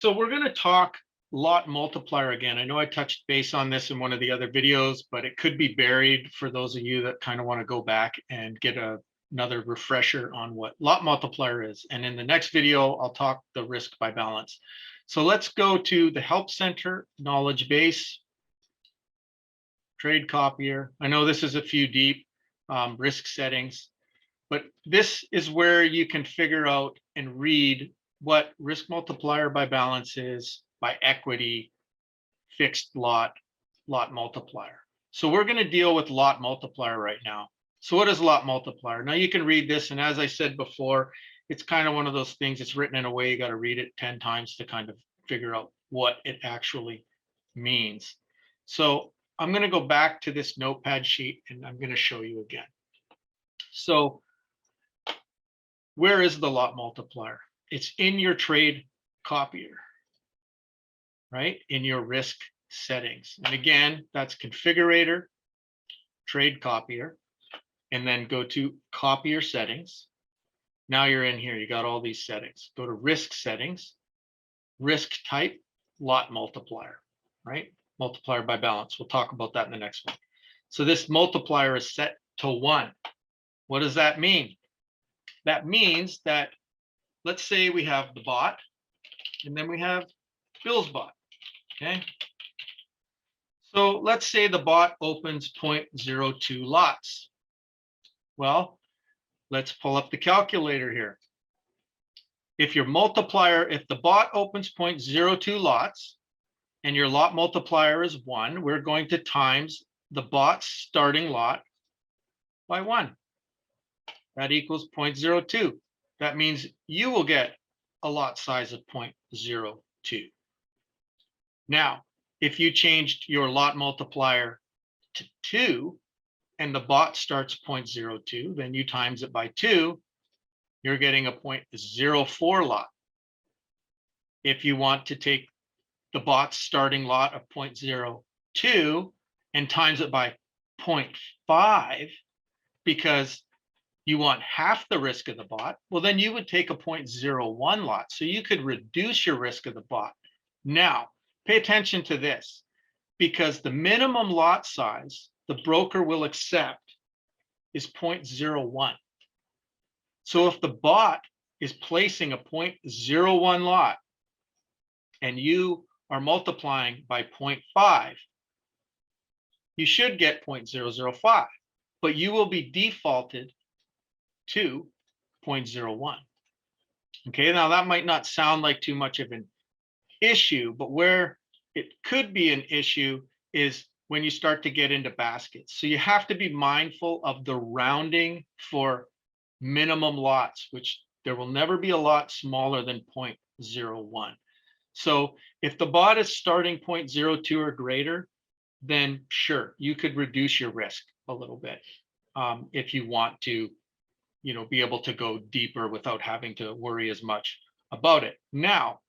So we're going to talk lot multiplier again. I know I touched base on this in one of the other videos, but it could be buried for those of you that kind of want to go back and get another refresher on what lot multiplier is. And in the next video, I'll talk the risk by balance. So let's go to the Help Center, knowledge base, trade copier. I know this is a few deep, risk settings, but this is where you can figure out and read what risk multiplier by balance is, by equity, fixed lot multiplier. So we're going to deal with lot multiplier right now. So what is lot multiplier? Now you can read this, and as I said before, it's kind of one of those things. It's written in a way you got to read it 10 times to kind of figure out what it actually means. So I'm going to go back to this notepad sheet and I'm going to show you again. So where is the lot multiplier? It's in your trade copier, right? In your risk settings. And again, that's configurator, trade copier, and then go to copier settings. Now you're in here, you got all these settings. Go to risk settings, risk type, lot multiplier, right? Multiplier by balance. We'll talk about that in the next one. So this multiplier is set to 1. What does that mean? That means that, let's say we have the bot, and then we have Bill's bot, okay? So let's say the bot opens 0.02 lots. Well, let's pull up the calculator here. If your multiplier, if the bot opens 0.02 lots and your lot multiplier is 1, we're going to times the bot's starting lot by 1. That equals 0.02. That means you will get a lot size of 0.02. Now, if you changed your lot multiplier to 2 and the bot starts 0.02, then you times it by 2, you're getting a 0.04 lot. If you want to take the bot's starting lot of 0.02 and times it by 0.5, because you want half the risk of the bot, well, then you would take a 0.01 lot. So you could reduce your risk of the bot. Now, pay attention to this, because the minimum lot size the broker will accept is 0.01. So if the bot is placing a 0.01 lot and you are multiplying by 0.5, you should get 0.005, but you will be defaulted to 0.01. Okay, now that might not sound like too much of an issue, but where it could be an issue is when you start to get into baskets. So you have to be mindful of the rounding for minimum lots, which there will never be a lot smaller than 0.01. So if the bot is starting 0.02 or greater, then sure, you could reduce your risk a little bit if you want to, be able to go deeper without having to worry as much about it. Now,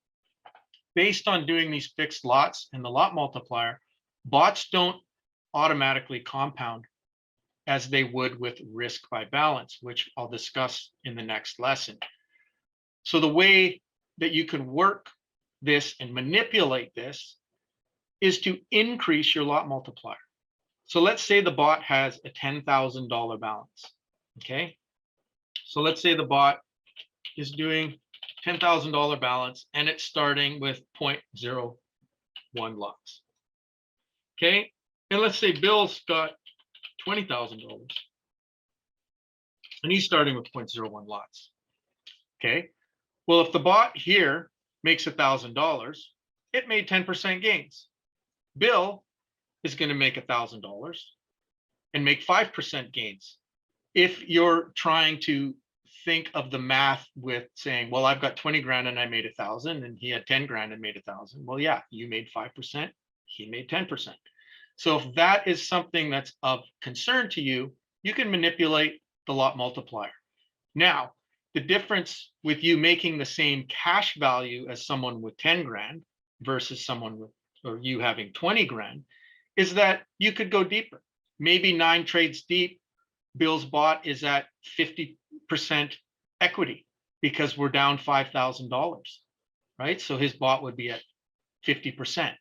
based on doing these fixed lots and the lot multiplier, bots don't automatically compound as they would with risk by balance, which I'll discuss in the next lesson. So the way that you can work this and manipulate this is to increase your lot multiplier. So let's say the bot has a $10,000 balance, okay? So let's say the bot is doing $10,000 balance and it's starting with 0.01 lots. Okay, and let's say Bill's got $20,000 and he's starting with 0.01 lots. Okay, well, if the bot here makes $1,000, it made 10% gains. Bill is going to make $1,000 and make 5% gains. If you're trying to think of the math with saying, well, I've got 20 grand and I made 1,000 and he had 10 grand and made 1,000. Well, yeah, you made 5%, he made 10%. So if that is something that's of concern to you, you can manipulate the lot multiplier. Now, the difference with you making the same cash value as someone with 10 grand versus someone with, or you having 20 grand, is that you could go deeper. Maybe 9 trades deep, Bill's bot is at 50% equity because we're down $5,000. right? So his bot would be at 50%,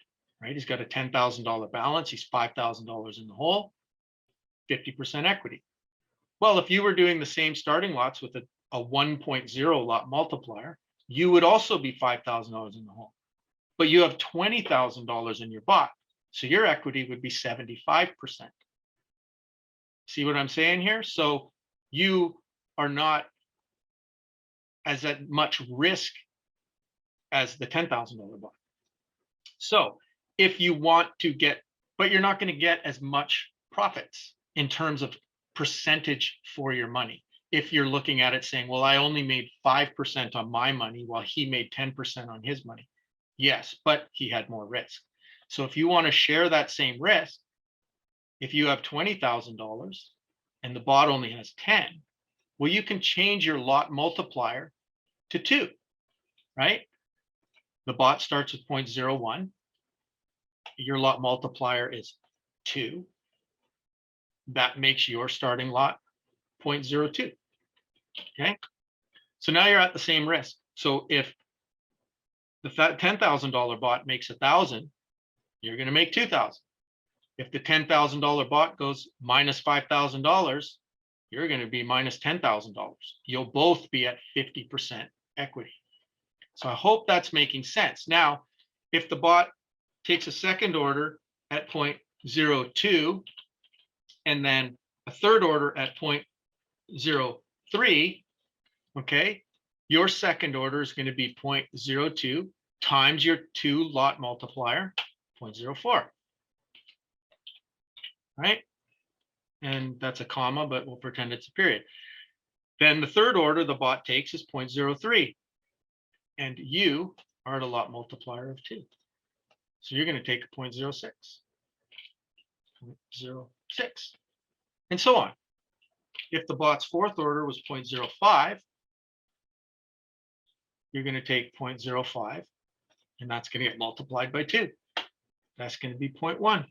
right? He's got a $10,000 balance. He's $5,000 in the hole, 50% equity. Well, if you were doing the same starting lots with a 1.0 lot multiplier, you would also be $5,000 in the hole, but you have $20,000 in your bot. So your equity would be 75%. See what I'm saying here? So you are not as at much risk as the $10,000 bot. So if you want to get, but you're not going to get as much profits in terms of percentage for your money. If you're looking at it saying, well, I only made 5% on my money while he made 10% on his money. Yes, but he had more risk. So if you want to share that same risk, if you have $20,000 and the bot only has 10, well, you can change your lot multiplier to 2, right? The bot starts with 0.01. Your lot multiplier is 2. That makes your starting lot 0.02. Okay. So now you're at the same risk. So if the $10,000 bot makes 1,000, you're going to make 2,000. If the $10,000 bot goes minus $5,000, you're going to be minus $10,000. You'll both be at 50% equity. So I hope that's making sense. Now, if the bot takes a second order at 0.02 and then a third order at 0.03, okay, your second order is going to be 0.02 times your 2 lot multiplier, 0.04. Right? And that's a comma, but we'll pretend it's a period. Then the third order the bot takes is 0.03. And you are at a lot multiplier of 2. So you're going to take a 0.06, 0.06, and so on. If the bot's fourth order was 0.05, you're going to take 0.05, and that's going to get multiplied by 2. That's going to be 0.1.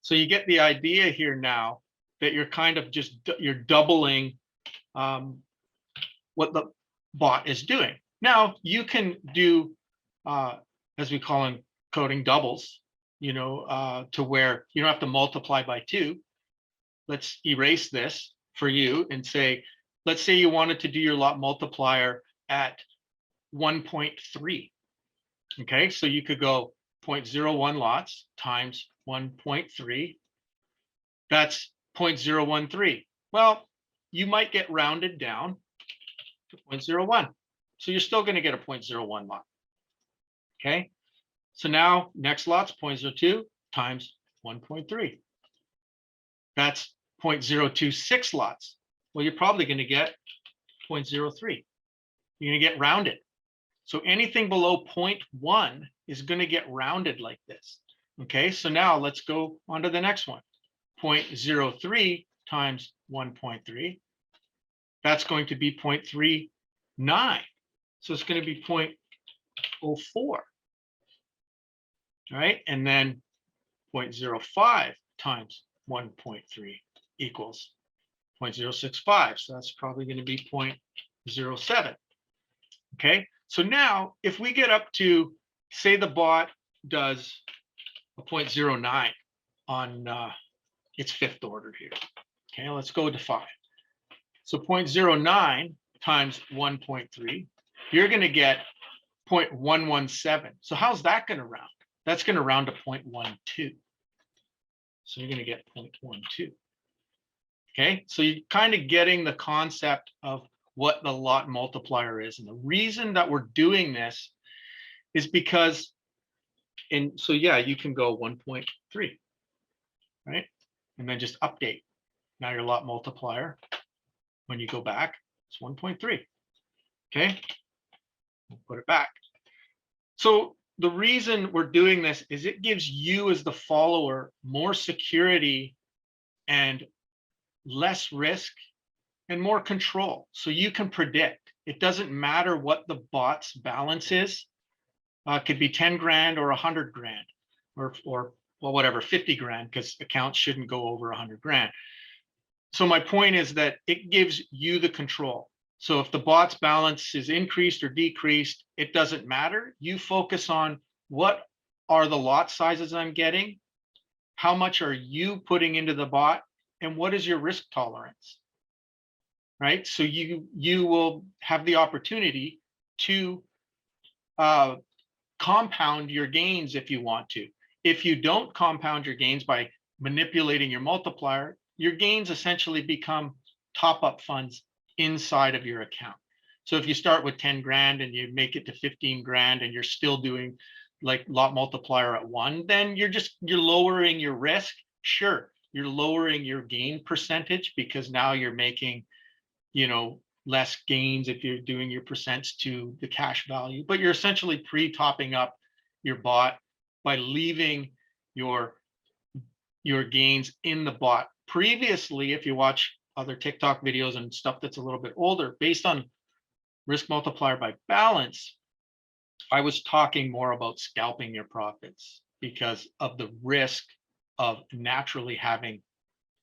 So you get the idea here now that you're kind of just, you're doubling what the bot is doing. Now you can do, as we call in coding, doubles, to where you don't have to multiply by 2. Let's erase this for you and say, let's say you wanted to do your lot multiplier at 1.3. Okay, so you could go 0.01 lots times 1.3. That's 0.013. Well, you might get rounded down to 0.01. So you're still going to get a 0.01 lot. Okay, so now next lot's 0.02 times 1.3. That's 0.026 lots. Well, you're probably going to get 0.03. You're going to get rounded. So anything below 0.1 is going to get rounded like this. Okay, so now let's go on to the next one. 0.03 times 1.3. That's going to be 0.39. So it's going to be 0.04. All right, and then 0.05 times 1.3 equals 0.065. So that's probably going to be 0.07. Okay, so now if we get up to, say the bot does a 0.09 on its fifth order here. Okay, let's go to 5. So 0.09 times 1.3, you're going to get 0.117. So how's that going to round? That's going to round to 0.12. So you're going to get 0.12. Okay, so you're kind of getting the concept of what the lot multiplier is. And the reason that we're doing this is because, so yeah, you can go 1.3, right? And then just update. Now your lot multiplier, when you go back, it's 1.3. Okay, we'll put it back. So the reason we're doing this is it gives you as the follower more security and less risk and more control. So you can predict. It doesn't matter what the bot's balance is. It could be 10 grand or 100 grand or well, whatever, 50 grand, because accounts shouldn't go over 100 grand. So my point is that it gives you the control. So if the bot's balance is increased or decreased, it doesn't matter. You focus on what are the lot sizes I'm getting, how much are you putting into the bot, and what is your risk tolerance, right? So you will have the opportunity to compound your gains if you want to. If you don't compound your gains by manipulating your multiplier, your gains essentially become top-up funds inside of your account. So if you start with 10 grand and you make it to 15 grand and you're still doing like lot multiplier at 1, then you're lowering your risk. Sure, you're lowering your gain percentage because now you're making, less gains if you're doing your percents to the cash value, but you're essentially pre-topping up your bot by leaving your gains in the bot. Previously, if you watch other TikTok videos and stuff that's a little bit older, based on risk multiplier by balance, I was talking more about scalping your profits because of the risk of naturally having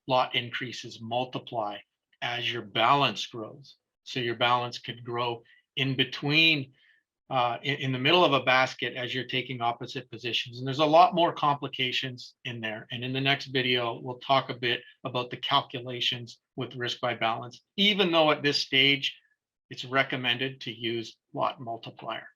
lot increases multiply as your balance grows. So your balance could grow in between, in the middle of a basket as you're taking opposite positions. And there's a lot more complications in there. And in the next video, we'll talk a bit about the calculations with risk by balance, even though at this stage, it's recommended to use lot multiplier.